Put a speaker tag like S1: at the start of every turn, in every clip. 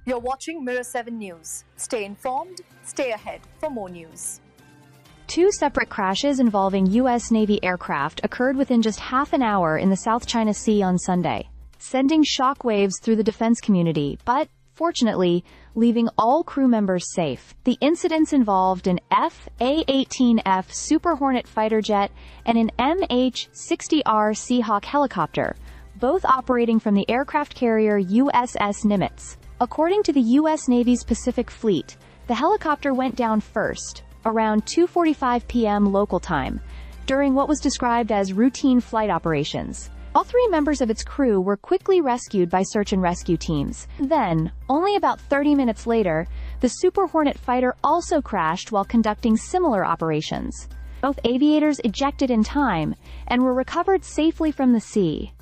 S1: You're watching Mirror 7 News. Stay informed, stay ahead for more news.
S2: Two separate crashes involving U.S. Navy aircraft occurred within just half an hour in the South China Sea on Sunday, sending shockwaves through the defense community, but, fortunately, leaving all crew members safe. The incidents involved an F/A-18F Super Hornet fighter jet and an MH-60R Seahawk helicopter, both operating from the aircraft carrier USS Nimitz. According to the U.S. Navy's Pacific Fleet, the helicopter went down first, around 2:45 p.m. local time, during what was described as routine flight operations. All three members of its crew were quickly rescued by search and rescue teams. Then, only about 30 minutes later, the Super Hornet fighter also crashed while conducting similar operations. Both aviators ejected in time and were recovered safely from the sea.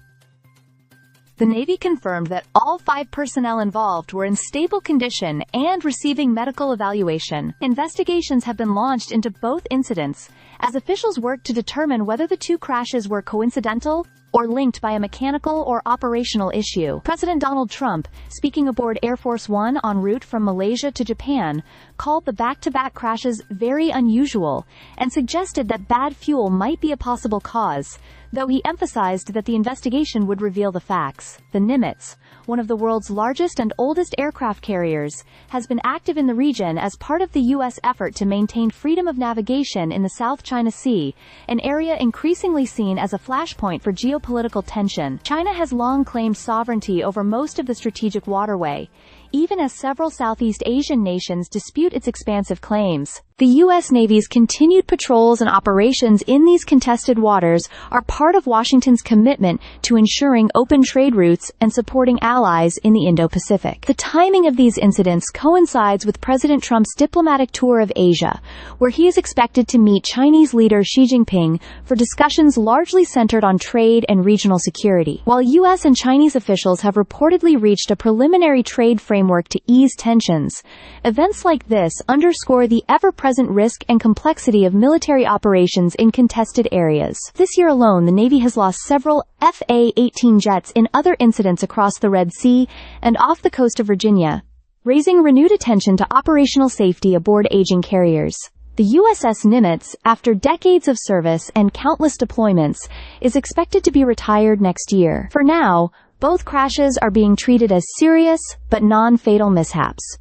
S2: The Navy confirmed that all 5 personnel involved were in stable condition and receiving medical evaluation. Investigations have been launched into both incidents, as officials work to determine whether the two crashes were coincidental or linked by a mechanical or operational issue. President Donald Trump, speaking aboard Air Force One en route from Malaysia to Japan, called the back-to-back crashes very unusual and suggested that bad fuel might be a possible cause, though he emphasized that the investigation would reveal the facts. The Nimitz, one of the world's largest and oldest aircraft carriers, has been active in the region as part of the U.S. effort to maintain freedom of navigation in the South China Sea, an area increasingly seen as a flashpoint for geopolitical tension. China has long claimed sovereignty over most of the strategic waterway, even as several Southeast Asian nations dispute its expansive claims. The U.S. Navy's continued patrols and operations in these contested waters are part of Washington's commitment to ensuring open trade routes and supporting allies in the Indo-Pacific. The timing of these incidents coincides with President Trump's diplomatic tour of Asia, where he is expected to meet Chinese leader Xi Jinping for discussions largely centered on trade and regional security. While U.S. and Chinese officials have reportedly reached a preliminary trade framework to ease tensions, events like this underscore the ever-present risk and complexity of military operations in contested areas. This year alone, the Navy has lost several F/A-18 jets in other incidents across the Red Sea and off the coast of Virginia, raising renewed attention to operational safety aboard aging carriers. The USS Nimitz, after decades of service and countless deployments, is expected to be retired next year. For now, both crashes are being treated as serious but non-fatal mishaps.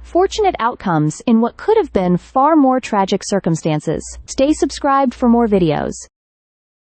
S2: Fortunate outcomes in what could have been far more tragic circumstances. Stay subscribed for more videos.